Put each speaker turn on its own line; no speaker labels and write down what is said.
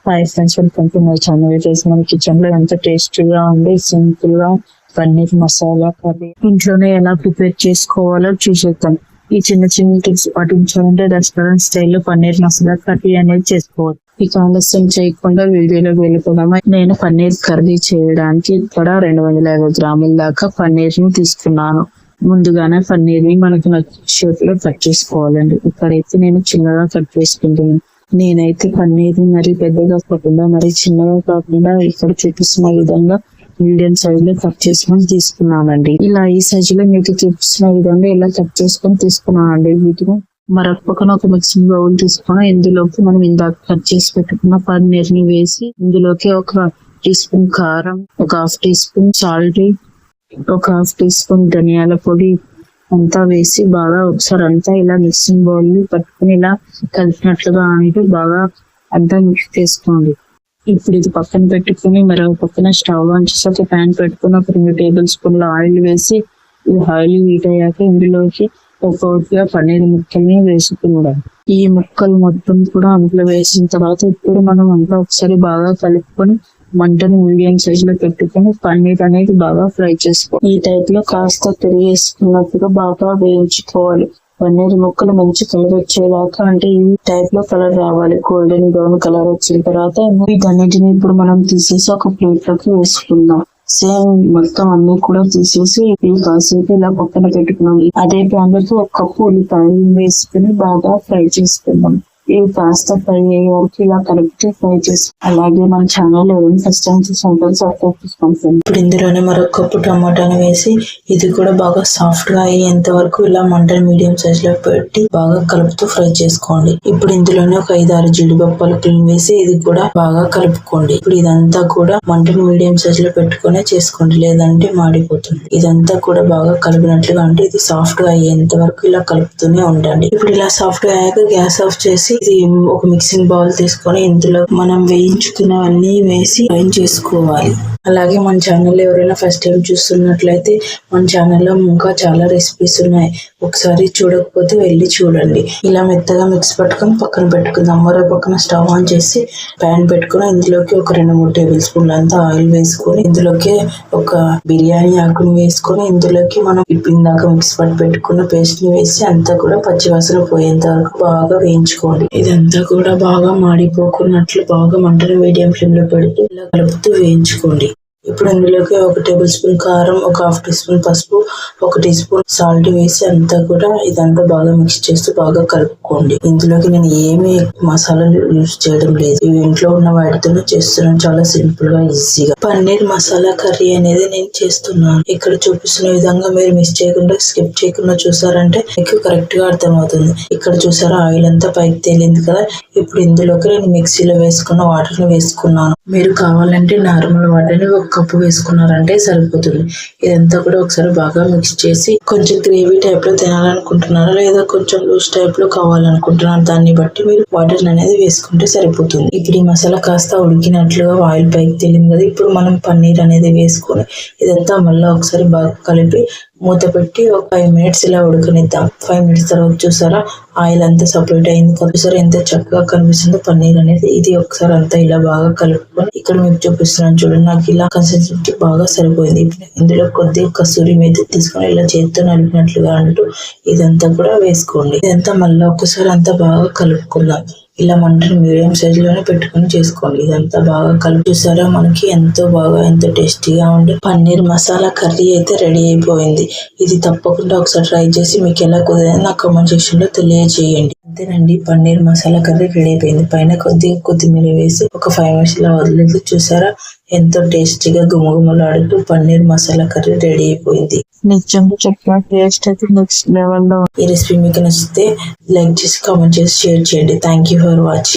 Hi friends, welcome to my channel. ఈరోజు మన kitchen లో ఎంత టేస్టీగా ఉండి సింపుల్ గా పన్నీర్ మసాలా కర్రీ ఇంట్లోనే ఎలా ప్రిపేర్ చేసుకోవాలో చూసేద్దాం. ఈ చిన్న చిన్న టిప్స్ పాటించాలంటే రెస్టారెంట్ స్టైల్లో పన్నీర్ మసాలా కర్రీ అనేది చేసుకోవచ్చు. ఇక ఆలస్యం చేయకుండా వీడియోలోకి వెళ్ళిపోదామా. నేను పన్నీర్ కర్రీ చేయడానికి ఇక్కడ 250 గ్రాముల దాకా పన్నీర్ ని తీసుకున్నాను. ముందుగానే పన్నీర్ ని మనకు నచ్చిన షేప్ లో కట్ చేసుకోవాలండి. ఇక్కడైతే నేను చిన్నగా కట్ చేసుకుంటున్నాను. నేనైతే పన్నీర్ ని మరీ పెద్దగా కాకుండా మరీ చిన్నగా కాకుండా ఇక్కడ చూపిస్తున్న విధంగా మీడియం సైజ్ లో కట్ చేసుకొని తీసుకున్నానండి. ఇలా ఈ సైజు లో మీకు చూపిస్తున్న విధంగా ఇలా కట్ చేసుకొని తీసుకున్నానండి. వీటిని మరొక పక్కన ఒక మిక్సింగ్ బౌల్ తీసుకొని ఇందులోకి మనం ఇందాక కట్ చేసి పెట్టుకున్న పన్నీర్ ని వేసి ఇందులోకి ఒక టీ స్పూన్ కారం, ఒక హాఫ్ టీ స్పూన్ సాల్ట్, ఒక హాఫ్ టీ స్పూన్ ధనియాల పొడి అంతా వేసి బాగా ఒకసారి అంతా ఇలా మిక్సింగ్ బౌల్ ని పట్టుకుని ఇలా కలిపినట్లుగా అంటే బాగా అంతా మిక్స్ చేసుకోండి. ఇప్పుడు ఇది పక్కన పెట్టుకుని మరొక పక్కన స్టవ్ ఆన్ చేసి ఒక ప్యాన్ పెట్టుకుని ఒక 2 టేబుల్ స్పూన్ల ఆయిల్ వేసి ఈ ఆయిల్ హీట్ అయ్యాక ఇందులోకి ఒక్కొక్కటిగా పన్నీర్ ముక్కల్ని వేసుకున్నాం. ఈ ముక్కలు మొత్తం కూడా అందులో వేసిన తర్వాత ఇప్పుడు మనం అంతా ఒకసారి బాగా కలుపుకొని మంటని మీడియం సైజ్ లో పెట్టుకుని పన్నీర్ అనేది బాగా ఫ్రై చేసుకోవాలి. ఈ టైప్ లో కాస్త వేసుకున్నట్టుగా బాగా వేయించుకోవాలి. పన్నీర్ ముక్కలు మంచి కలర్ వచ్చేదాకా, అంటే ఈ టైప్ లో కలర్ రావాలి. గోల్డెన్ బ్రౌన్ కలర్ వచ్చిన తర్వాత వీటన్నిటిని ఇప్పుడు మనం తీసేసి ఒక ప్లేట్ లోకి వేసుకుందాం. సేమ్ మొత్తం అన్ని కూడా తీసేసి కాసేపు ఇలా పక్కన పెట్టుకున్నాం. అదే ప్యాన్ లోకి 1 కప్పు ఉల్లిపాయలు వేసుకుని బాగా ఫ్రై చేసుకుందాం. ఇవి కాస్త ఫ్రై అయ్యే వరకు ఇలా కలిపి ఫ్రై చేసి, అలాగే మన ఛానల్ ఫస్ట్ టైం చూసుకుంటారు సబ్స్క్రైబ్ చేసుకోండి. ఇప్పుడు ఇందులోనే మరొక కప్పు టమాటాను వేసి ఇది కూడా బాగా సాఫ్ట్ గా అయ్యేంత వరకు ఇలా మంటను మీడియం సైజ్ లో పెట్టి బాగా కలుపుతూ ఫ్రై చేసుకోండి. ఇప్పుడు ఇందులోనే ఒక 5-6 జీడిపప్పులు వేసి ఇది కూడా బాగా కలుపుకోండి. ఇప్పుడు ఇదంతా కూడా మంటను మీడియం సైజ్ లో పెట్టుకునే చేసుకోండి, లేదంటే మాడిపోతుంది. ఇదంతా కూడా బాగా కలిపినట్లుగా, అంటే ఇది సాఫ్ట్ గా అయ్యేంత వరకు ఇలా కలుపుతూనే ఉండండి. ఇప్పుడు ఇలా సాఫ్ట్ గా అయ్యాక గ్యాస్ ఆఫ్ చేసి ఇది ఒక మిక్సింగ్ బౌల్ తీసుకొని ఇందులో మనం వేయించుకున్నవన్నీ వేసి ఫ్రై చేసుకోవాలి. అలాగే మన ఛానల్ ఎవరైనా ఫస్ట్ టైం చూస్తున్నట్లయితే మన ఛానల్లో ఇంకా చాలా రెసిపీస్ ఉన్నాయి. ఒకసారి చూడకపోతే వెళ్ళి చూడండి. ఇలా మెత్తగా మిక్స్ పట్టుకొని పక్కన పెట్టుకుందాం. మరో పక్కన స్టవ్ ఆన్ చేసి ప్యాన్ పెట్టుకుని ఇందులోకి ఒక 2-3 టేబుల్ స్పూన్ల అంతా ఆయిల్ వేసుకొని ఇందులోకి ఒక బిర్యానీ ఆకుని వేసుకొని ఇందులోకి మనం ఇందాక మిక్స్ పట్టి పెట్టుకున్న పేస్ట్ ని వేసి అంతా కూడా పచ్చివాసన పోయేంత వరకు బాగా వేయించుకోండి. ఇదంతా కూడా బాగా మాడిపోకున్నట్లు బాగా మంటను మీడియం ఫ్లేమ్ లో పెడుతూ ఇలా కలుపుతూ వేయించుకోండి. ఇప్పుడు ఇందులోకి 1 టేబుల్ స్పూన్ కారం, ఒక హాఫ్ టీ స్పూన్ పసుపు, 1 టీ స్పూన్ సాల్ట్ వేసి అంతా కూడా ఇదంతా బాగా మిక్స్ చేస్తూ బాగా కలుపుకోండి. ఇందులోకి నేను ఏమి మసాలాలు యూజ్ చేయడం లేదు. ఇవి ఇంట్లో ఉన్న వాటితోనే చేస్తున్నాను, చాలా సింపుల్ గా ఈజీగా. పన్నీర్ మసాలా కర్రీ అనేది నేను చేస్తున్నాను. ఇక్కడ చూపిస్తున్న విధంగా మీరు మిస్ చేయకుండా స్కిప్ చేయకుండా చూసారంటే మీకు కరెక్ట్ గా అర్థమవుతుంది. ఇక్కడ చూసారా ఆయిల్ అంతా పైకి తేలింది కదా. ఇప్పుడు ఇందులోకి నేను మిక్సీలో వేసుకున్న వాటర్ ని వేసుకున్నాను. మీరు కావాలంటే నార్మల్ వాటర్ని 1 కప్పు వేసుకున్నారంటే సరిపోతుంది. ఇదంతా కూడా ఒకసారి బాగా మిక్స్ చేసి కొంచెం గ్రేవీ టైప్ లో తినాలనుకుంటున్నారా లేదా కొంచెం లూజ్ టైప్ లో కావాలనుకుంటున్నారా దాన్ని బట్టి మీరు వాటర్ అనేది వేసుకుంటే సరిపోతుంది. ఇప్పుడు ఈ మసాలా కాస్త ఉడికినట్లుగా ఆయిల్ పైకి తేలింది కదా. ఇప్పుడు మనం పన్నీర్ అనేది వేసుకొని ఇదంతా మళ్ళీ ఒకసారి బాగా కలిపి మూత పెట్టి ఒక 5 మినిట్స్ ఇలా ఉడకనిద్దాం. 5 మినిట్స్ తర్వాత చూసారా ఆయిల్ అంతా సపరేట్ అయింది. ఒకసారి ఎంత చక్కగా కనిపిస్తుందో పన్నీర్ అనేది. ఇది ఒకసారి అంతా ఇలా బాగా కలుపుకొని ఇక్కడ మీకు చూపిస్తున్నాను చూడండి. నాకు ఇలా కన్సిస్టెన్సీ బాగా సరిపోయింది. ఇందులో కొద్దిగా కసూరి మేతి తీసుకొని ఇలా చేతితో నలిపినట్లుగా అంటూ ఇదంతా కూడా వేసుకోండి. ఇదంతా మళ్ళీ ఒకసారి అంతా బాగా కలుపుకుందాం. ఇలా మంటని మీడియం సైజ్ లోనే పెట్టుకుని చేసుకోండి. ఇదంతా బాగా కలిపి చూసారా మనకి ఎంతో టేస్టీగా ఉండే పన్నీర్ మసాలా కర్రీ అయితే రెడీ అయిపోయింది. ఇది తప్పకుండా ఒకసారి ట్రై చేసి మీకు ఎలా కుదిరిందో నా కామెంట్ సెక్షన్ లో తెలియజేయండి. అంతేనండి, పన్నీర్ మసాలా కర్రీ రెడీ అయిపోయింది. పైన కొద్దిగా కొత్తిమీర వేసి ఒక 5 మినిట్స్ ఇలా వదిలేసి చూసారా ఎంతో టేస్టీగా గుమగుమలాడుతూ పన్నీర్ మసాలా కర్రీ రెడీ అయిపోయింది. నిజంగా చెప్పిన టేస్ట్ అయితే నెక్స్ట్ లెవెల్ లో. ఈ రెసిపీ మీకు నచ్చితే లైక్ చేసి కామెంట్ చేసి షేర్ చేయండి. Thank you for watching.